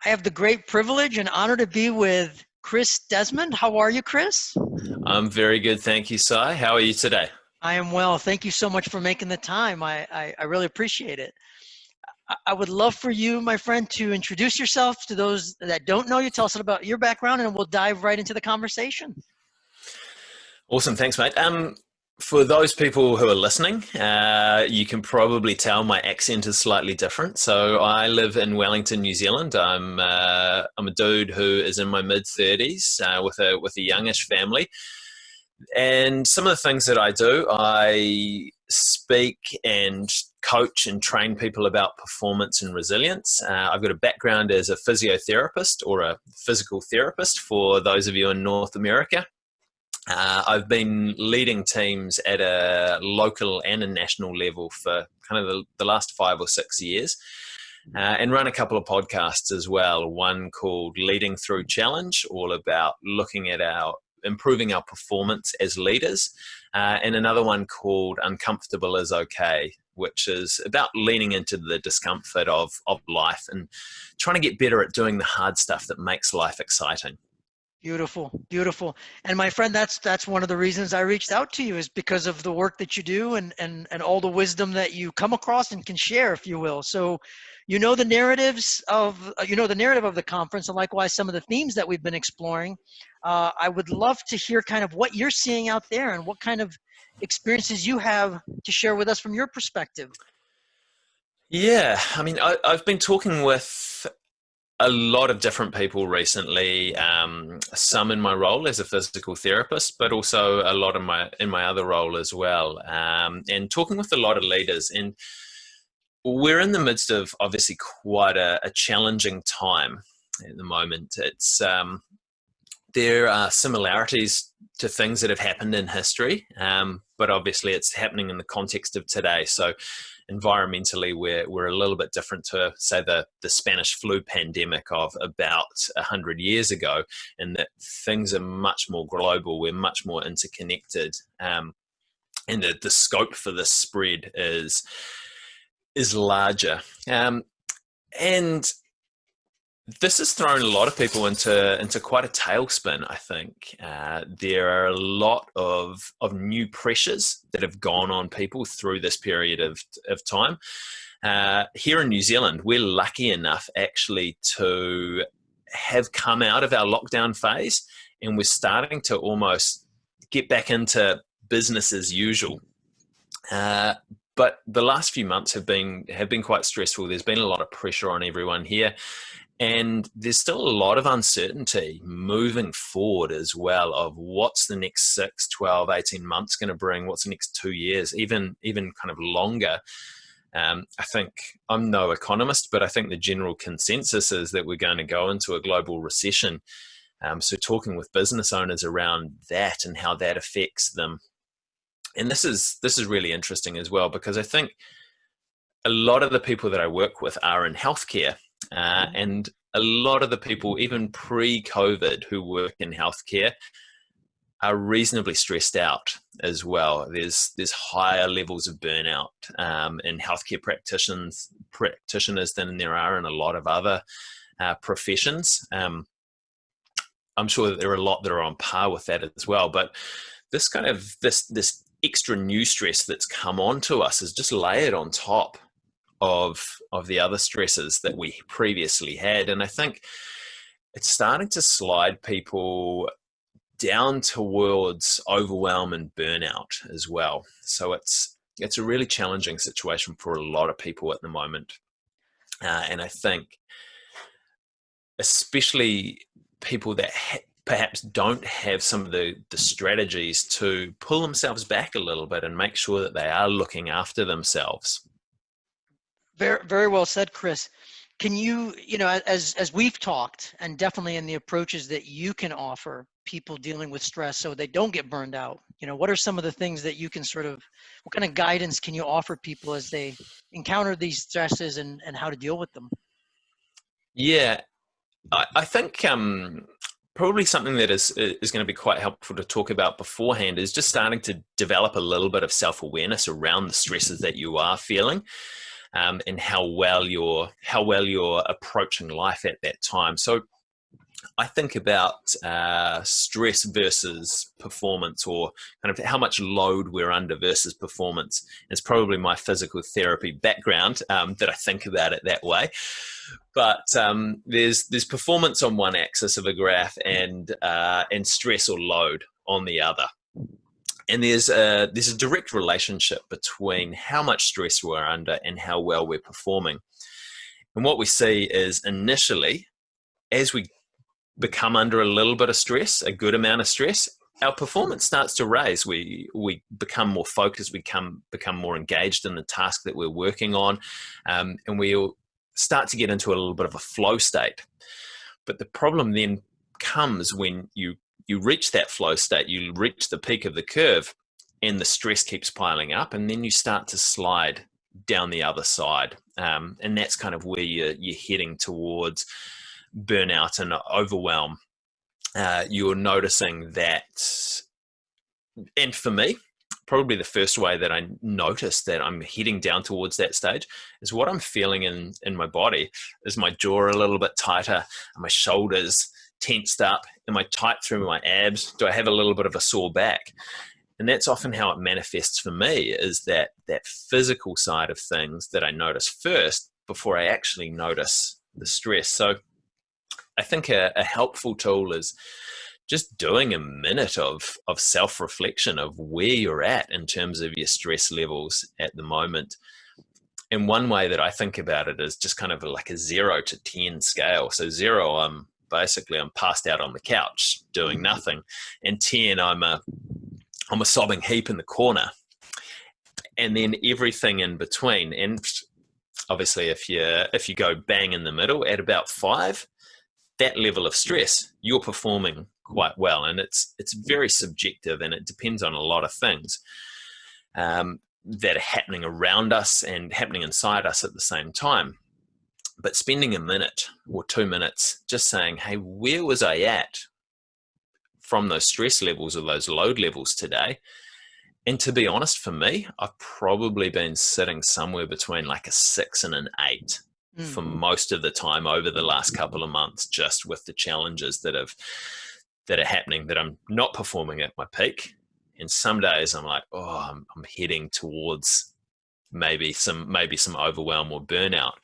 I have the great privilege and honor to be with Chris Desmond. How are you, Chris? I'm very good, thank you, Si. How are you today? I am well. Thank you so much for making the time. I really appreciate it. I would love for you, my friend, to introduce yourself to those that don't know you. Tell us about your background, and we'll dive right into the conversation. Awesome, thanks, mate. For those people who are listening, you can probably tell my accent is slightly different. So I live in Wellington, New Zealand. I'm a dude who is in my mid-30s with a youngish family. And some of the things that I do, I speak and coach and train people about performance and resilience. I've got a background as a physiotherapist or a physical therapist for those of you in North America. I've been leading teams at a local and a national level for kind of the last 5 or 6 years, and run a couple of podcasts as well. One called Leading Through Challenge, all about looking at improving our performance as leaders, and another one called Uncomfortable is Okay, which is about leaning into the discomfort of life and trying to get better at doing the hard stuff that makes life exciting. Beautiful, beautiful. And my friend, that's one of the reasons I reached out to you, is because of the work that you do and all the wisdom that you come across and can share, if you will. So, the narrative of the conference, and likewise some of the themes that we've been exploring. I would love to hear kind of what you're seeing out there and what kind of experiences you have to share with us from your perspective. Yeah, I mean, I've been talking with a lot of different people recently, some in my role as a physical therapist, but also a lot in my other role as well, and talking with a lot of leaders. And we're in the midst of obviously quite a challenging time at the moment. There are similarities to things that have happened in history, but obviously it's happening in the context of today. So environmentally, we're a little bit different to, say, the Spanish flu pandemic of about 100 years ago, in that things are much more global, we're much more interconnected, and the scope for this spread is larger. And this has thrown a lot of people into quite a tailspin, I think. There are a lot of new pressures that have gone on people through this period of time. Here in New Zealand, we're lucky enough actually to have come out of our lockdown phase, and we're starting to almost get back into business as usual. But the last few months have been quite stressful. There's been a lot of pressure on everyone here. And there's still a lot of uncertainty moving forward as well, of what's the next 6, 12, 18 months going to bring, what's the next 2 years, even kind of longer. I think, I'm no economist, but I think the general consensus is that we're going to go into a global recession. So talking with business owners around that and how that affects them. And this is really interesting as well, because I think a lot of the people that I work with are in healthcare. And a lot of the people, even pre-COVID, who work in healthcare are reasonably stressed out as well. There's higher levels of burnout in healthcare practitioners than there are in a lot of other professions. I'm sure that there are a lot that are on par with that as well. But this extra new stress that's come onto us is just layered on top of the other stresses that we previously had. And I think it's starting to slide people down towards overwhelm and burnout as well. So it's a really challenging situation for a lot of people at the moment. And I think especially people that perhaps don't have some of the strategies to pull themselves back a little bit and make sure that they are looking after themselves. Very, very well said, Chris. Can you, as we've talked, and definitely in the approaches that you can offer people dealing with stress so they don't get burned out, what are some of the things that you can what kind of guidance can you offer people as they encounter these stresses and how to deal with them? Yeah, I think probably something that is going to be quite helpful to talk about beforehand is just starting to develop a little bit of self-awareness around the stresses that you are feeling. and how well you're approaching life at that time. So I think about stress versus performance, or kind of how much load we're under versus performance. It's probably my physical therapy background that I think about it that way. But there's performance on one axis of a graph, and stress or load on the other. And there's a direct relationship between how much stress we're under and how well we're performing. And what we see is, initially, as we become under a little bit of stress, a good amount of stress, our performance starts to raise. We become more focused, we become more engaged in the task that we're working on, and we'll start to get into a little bit of a flow state. But the problem then comes when you reach that flow state, you reach the peak of the curve, and the stress keeps piling up, and then you start to slide down the other side. And that's kind of where you're heading towards burnout and overwhelm. You're noticing that, and for me, probably the first way that I notice that I'm heading down towards that stage is what I'm feeling in my body. Is my jaw a little bit tighter? Are my shoulders tensed up? Am I tight through my abs? Do I have a little bit of a sore back? And that's often how it manifests for me, is that physical side of things that I notice first before I actually notice the stress. So I think a helpful tool is just doing a minute of self-reflection of where you're at in terms of your stress levels at the moment. And one way that I think about it is just kind of like a 0 to 10 scale. So 0, I'm passed out on the couch doing nothing. And 10, I'm a sobbing heap in the corner. And then everything in between. And obviously if you go bang in the middle at about 5, that level of stress, you're performing quite well. And it's very subjective, and it depends on a lot of things that are happening around us and happening inside us at the same time. But spending a minute or 2 minutes just saying, hey, where was I at from those stress levels or those load levels today? And to be honest, for me, I've probably been sitting somewhere between like a 6 and an 8 for most of the time over the last couple of months, just with the challenges that are happening, that I'm not performing at my peak. And some days I'm like, I'm heading towards maybe some overwhelm or burnout.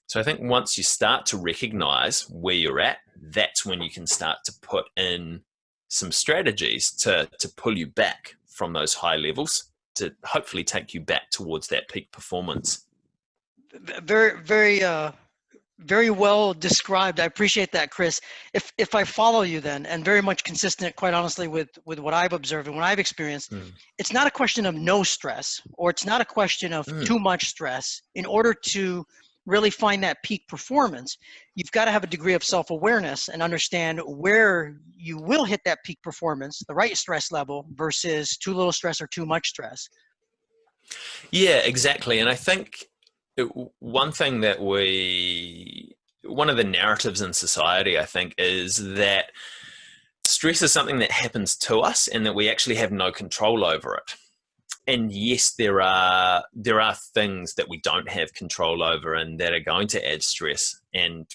So I think once you start to recognize where you're at, that's when you can start to put in some strategies to pull you back from those high levels, to hopefully take you back towards that peak performance. Very, very, very well described. I appreciate that, Chris. If I follow you then, and very much consistent, quite honestly, with what I've observed and what I've experienced, it's not a question of no stress, or it's not a question of too much stress. In order to really find that peak performance, you've got to have a degree of self-awareness and understand where you will hit that peak performance, the right stress level, versus too little stress or too much stress. Yeah, exactly. And I think one of the narratives in society, I think, is that stress is something that happens to us and that we actually have no control over it. And yes, there are things that we don't have control over and that are going to add stress. And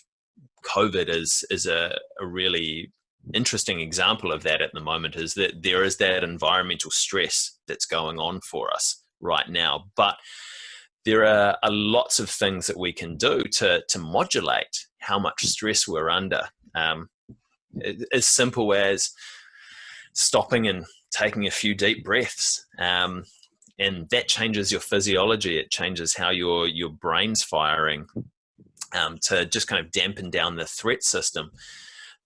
COVID is a really interesting example of that at the moment, is that there is that environmental stress that's going on for us right now. But there are lots of things that we can do to modulate how much stress we're under. As simple as stopping and taking a few deep breaths. And that changes your physiology. It changes how your brain's firing to just kind of dampen down the threat system.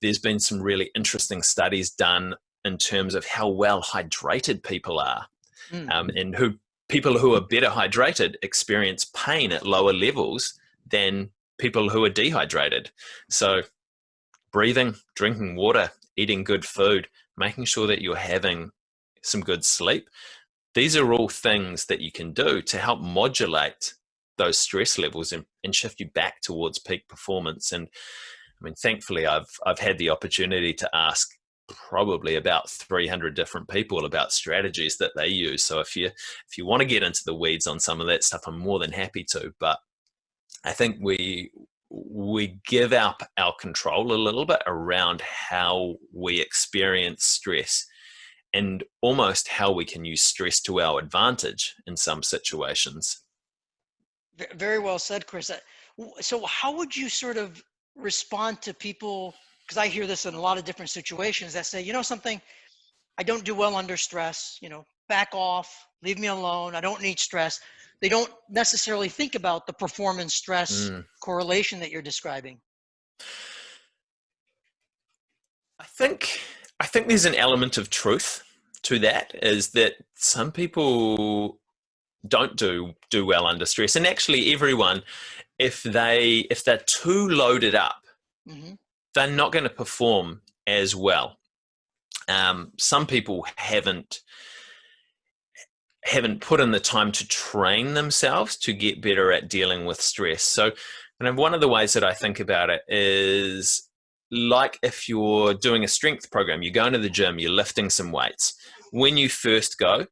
There's been some really interesting studies done in terms of how well hydrated people are, and people who are better hydrated experience pain at lower levels than people who are dehydrated. So breathing, drinking water, eating good food, making sure that you're having some good sleep. These are all things that you can do to help modulate those stress levels and shift you back towards peak performance. And I mean, thankfully, I've had the opportunity to ask probably about 300 different people about strategies that they use. So if you want to get into the weeds on some of that stuff, I'm more than happy to. But I think we give up our control a little bit around how we experience stress, and almost how we can use stress to our advantage in some situations. Very well said, Chris. So how would you sort of respond to people? Because I hear this in a lot of different situations that say, you know something, I don't do well under stress, back off, leave me alone. I don't need stress. They don't necessarily think about the performance stress Mm. correlation that you're describing. I think there's an element of truth to that, is that some people don't do well under stress, and actually everyone, if they're too loaded up, Hmm. they're not going to perform as well. Some people haven't put in the time to train themselves to get better at dealing with stress. So, one of the ways that I think about it is like if you're doing a strength program, you're going to the gym, you're lifting some weights. When you first go,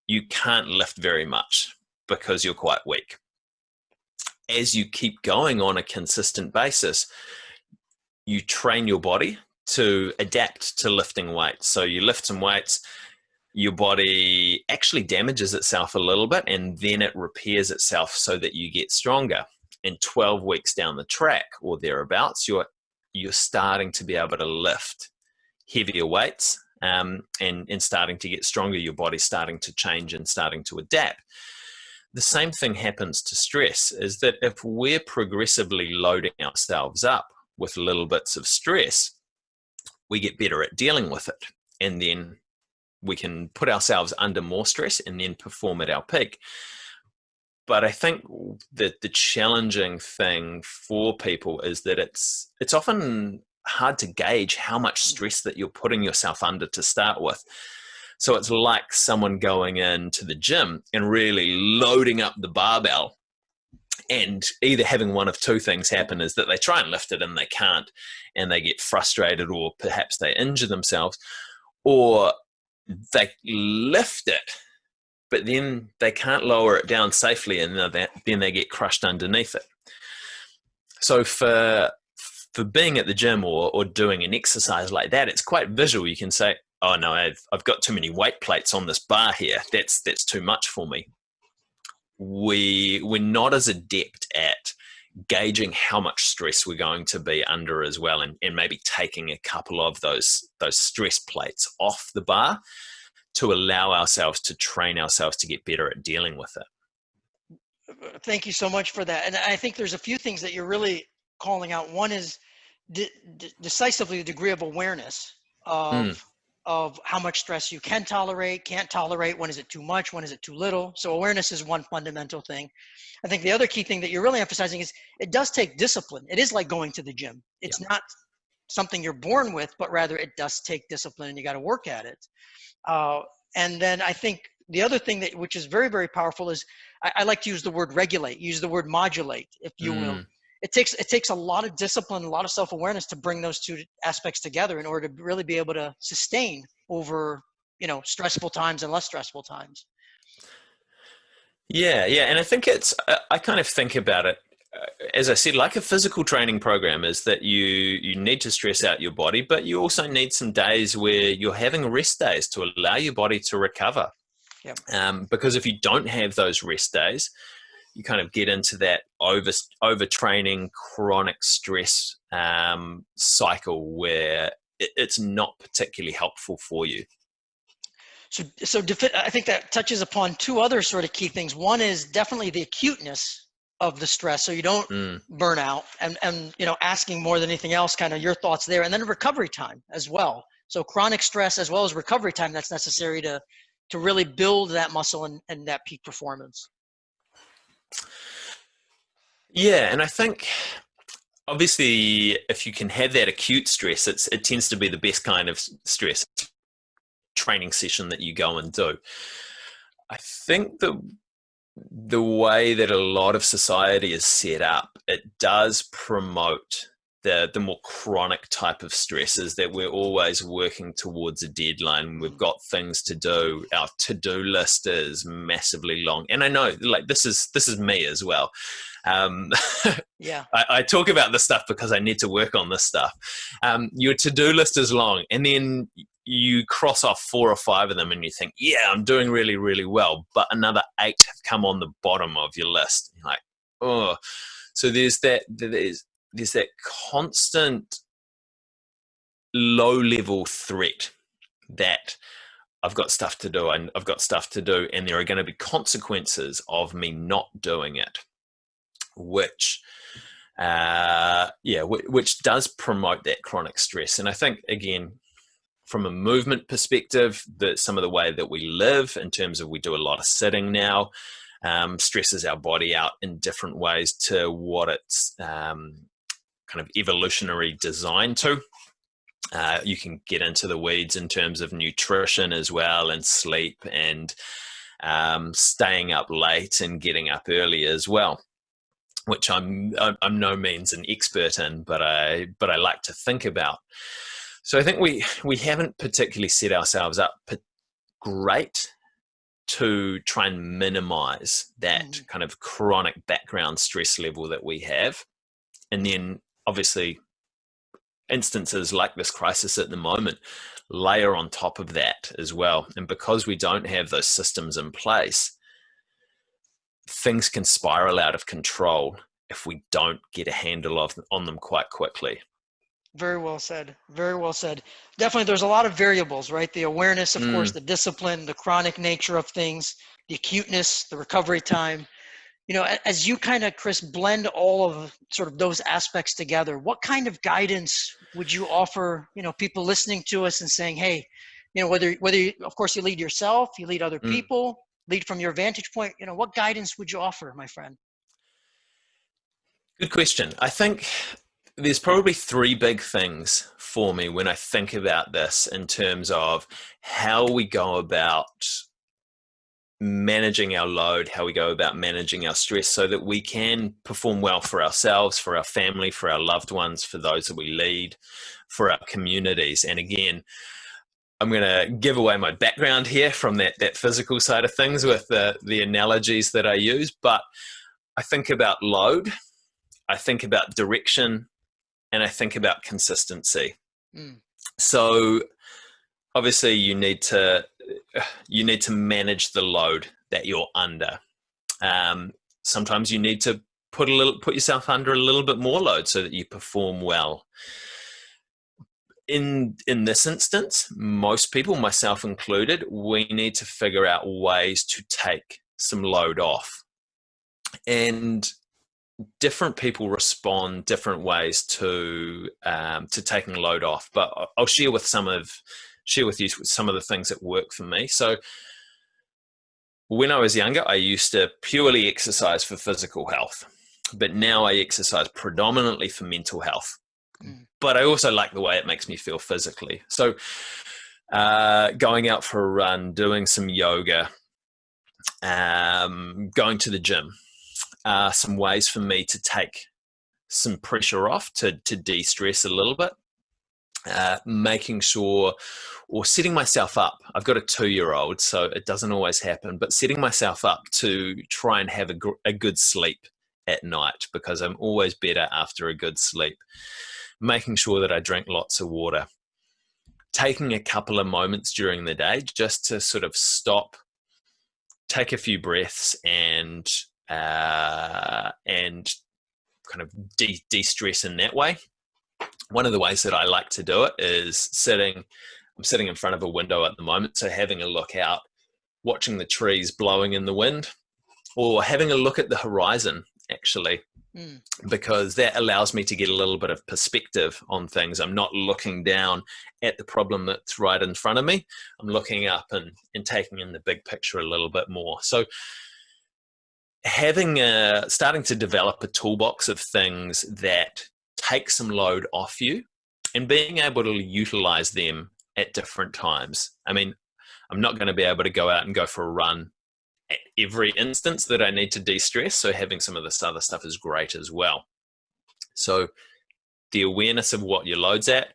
you can't lift very much because you're quite weak. As you keep going on a consistent basis, you train your body to adapt to lifting weights. So you lift some weights, your body actually damages itself a little bit, and then it repairs itself so that you get stronger. And 12 weeks down the track or thereabouts, you're starting to be able to lift heavier weights, and starting to get stronger. Your body's starting to change and starting to adapt. The same thing happens to stress, is that if we're progressively loading ourselves up with little bits of stress, we get better at dealing with it. And then we can put ourselves under more stress and then perform at our peak. But I think that the challenging thing for people is that it's often hard to gauge how much stress that you're putting yourself under to start with. So it's like someone going into the gym and really loading up the barbell, and either having one of two things happen: is that they try and lift it and they can't, and they get frustrated, or perhaps they injure themselves, or they lift it, but then they can't lower it down safely, and then they get crushed underneath it. So for being at the gym or doing an exercise like that, it's quite visual. You can say, oh no, I've got too many weight plates on this bar here. That's too much for me. We're not as adept at gauging how much stress we're going to be under as well, and maybe taking a couple of those stress plates off the bar to allow ourselves to train ourselves to get better at dealing with it. Thank you so much for that. And I think there's a few things that you're really calling out. One is decisively the degree of awareness of how much stress you can tolerate, can't tolerate. When is it too much? When is it too little? So awareness is one fundamental thing. I think the other key thing that you're really emphasizing is it does take discipline. It is like going to the gym. It's not something you're born with, but rather it does take discipline, and you got to work at it. And then I think the other thing which is very, very powerful is I like to use the word regulate, use the word modulate, if you will. It takes a lot of discipline, a lot of self-awareness to bring those two aspects together in order to really be able to sustain over, stressful times and less stressful times. Yeah. And I think I kind of think about it, as I said, like a physical training program, is that you need to stress out your body, but you also need some days where you're having rest days to allow your body to recover. Yep. Because if you don't have those rest days, you kind of get into that overtraining, chronic stress cycle where it's not particularly helpful for you. So I think that touches upon two other sort of key things. One is definitely the acuteness of the stress, so you don't burn out, and asking more than anything else, kind of your thoughts there, and then recovery time as well. So chronic stress as well as recovery time that's necessary to really build that muscle and that peak performance. Yeah, and I think obviously if you can have that acute stress, it tends to be the best kind of stress training session that you go and do. I think the way that a lot of society is set up, it does promote the more chronic type of stresses that we're always working towards a deadline. We've got things to do. Our to-do list is massively long. And I know, like, this is me as well. Yeah. I talk about this stuff because I need to work on this stuff. Your to-do list is long, and then you cross off 4 or 5 of them and you think, yeah, I'm doing really, really well. But another 8 have come on the bottom of your list. You're like, oh. So there's that constant low-level threat that I've got stuff to do, and I've got stuff to do, and there are going to be consequences of me not doing it, which does promote that chronic stress. And I think, again, from a movement perspective, that some of the way that we live, in terms of we do a lot of sitting now, stresses our body out in different ways to what it's kind of evolutionary designed to. You can get into the weeds in terms of nutrition as well, and sleep, and staying up late and getting up early as well, which I'm no means an expert in, but I like to think about. So I think we haven't particularly set ourselves up great to try and minimize that kind of chronic background stress level that we have. And then obviously instances like this crisis at the moment layer on top of that as well. And because we don't have those systems in place, things can spiral out of control if we don't get a handle on them quite quickly. Very well said. Very well said. Definitely, there's a lot of variables, right? The awareness, of course, the discipline, the chronic nature of things, the acuteness, the recovery time. You know, as you kind of, Chris, blend all of sort of those aspects together, what kind of guidance would you offer, you know, people listening to us and saying, hey, you know, whether you, of course, you lead yourself, you lead other people, lead from your vantage point, you know, what guidance would you offer, my friend? Good question. I think there's probably 3 big things for me when I think about this, in terms of how we go about managing our load, how we go about managing our stress, so that we can perform well for ourselves, for our family, for our loved ones, for those that we lead, for our communities. And again, I'm going to give away my background here from that physical side of things with the analogies that I use, but I think about load, I think about direction, and I think about consistency. So obviously you need to manage the load that you're under. Sometimes you need to put yourself under a little bit more load so that you perform well. In this instance, most people, myself included, we need to figure out ways to take some load off. And different people respond different ways to taking load off. But I'll share with you some of the things that work for me. So when I was younger, I used to purely exercise for physical health, but now I exercise predominantly for mental health. But I also like the way it makes me feel physically. So going out for a run, doing some yoga, going to the gym, some ways for me to take some pressure off, to de-stress a little bit. Making sure, or setting myself up. I've got a 2-year-old, so it doesn't always happen, but setting myself up to try and have a good sleep at night, because I'm always better after a good sleep. Making sure that I drink lots of water. Taking a couple of moments during the day just to sort of stop, take a few breaths, and kind of de-stress in that way. One of the ways that I like to do it is I'm sitting in front of a window at the moment, so having a look out, watching the trees blowing in the wind, or having a look at the horizon, actually, because that allows me to get a little bit of perspective on things. I'm not looking down at the problem that's right in front of me. I'm looking up and taking in the big picture a little bit more. So starting to develop a toolbox of things that take some load off you, and being able to utilize them at different times. I mean, I'm not going to be able to go out and go for a run at every instance that I need to de-stress, so having some of this other stuff is great as well. So the awareness of what your load's at,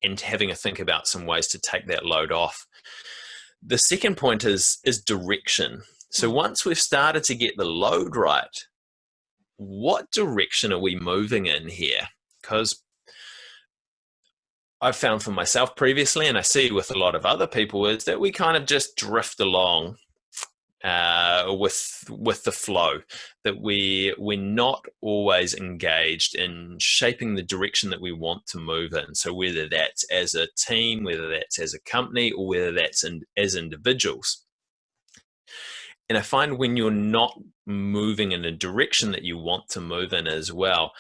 and having a think about some ways to take that load off. The second point is direction. So once we've started to get the load right, what direction are we moving in here? Because I've found for myself previously, and I see with a lot of other people, is that we kind of just drift along with the flow, that we're not always engaged in shaping the direction that we want to move in. So whether that's as a team, whether that's as a company, or whether that's as individuals. And I find when you're not moving in a direction that you want to move in as well,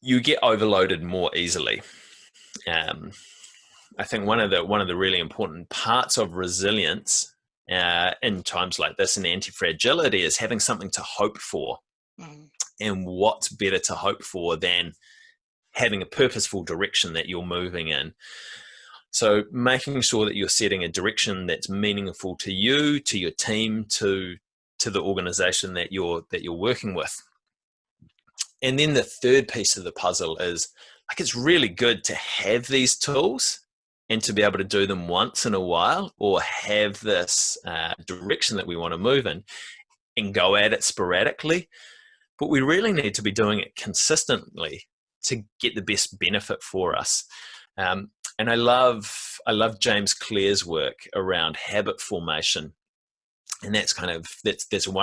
you get overloaded more easily. I think one of the really important parts of resilience in times like this and anti-fragility is having something to hope for. And what's better to hope for than having a purposeful direction that you're moving in? So making sure that you're setting a direction that's meaningful to you, to your team, to the organization that you're working with. And then the third piece of the puzzle is, like, it's really good to have these tools and to be able to do them once in a while, or have this direction that we want to move in and go at it sporadically. But we really need to be doing it consistently to get the best benefit for us. And I love James Clear's work around habit formation. And that's one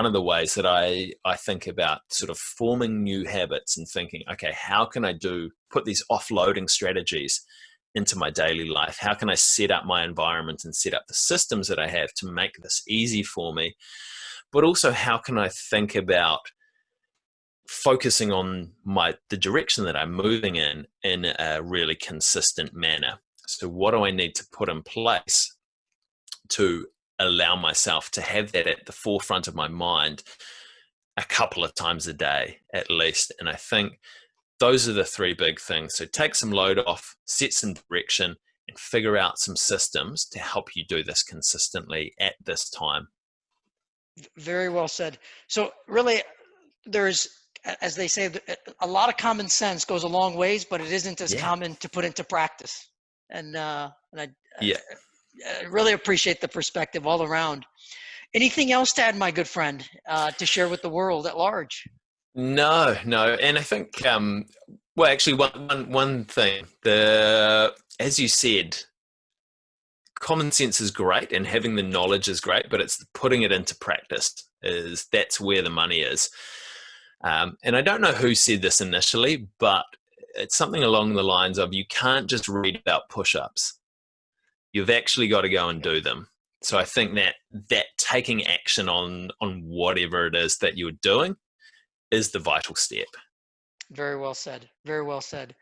of the ways that I think about sort of forming new habits and thinking, okay, how can I put these offloading strategies into my daily life? How can I set up my environment and set up the systems that I have to make this easy for me? But also, how can I think about focusing on the direction that I'm moving in a really consistent manner? So what do I need to put in place to allow myself to have that at the forefront of my mind a couple of times a day at least? And I think those are the three big things. So take some load off, set some direction, and figure out some systems to help you do this consistently at this time. Very well said. So really, there's, as they say, a lot of common sense goes a long ways, but it isn't as common to put into practice. And I really appreciate the perspective all around. Anything else to add, my good friend, to share with the world at large? No. And I think, well, actually one thing, as you said, common sense is great and having the knowledge is great, but it's putting it into practice that's where the money is. And I don't know who said this initially, but it's something along the lines of, you can't just read about push-ups. You've actually got to go and do them. So I think that taking action on whatever it is that you're doing is the vital step. Very well said. Very well said.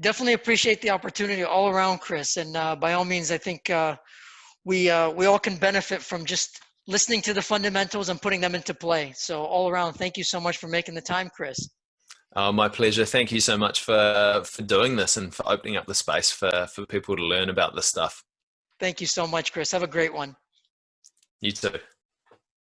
Definitely appreciate the opportunity all around, Chris. And by all means, I think we all can benefit from just listening to the fundamentals and putting them into play. So all around, thank you so much for making the time, Chris. My pleasure. Thank you so much for doing this and for opening up the space for people to learn about this stuff. Thank you so much, Chris. Have a great one. You too.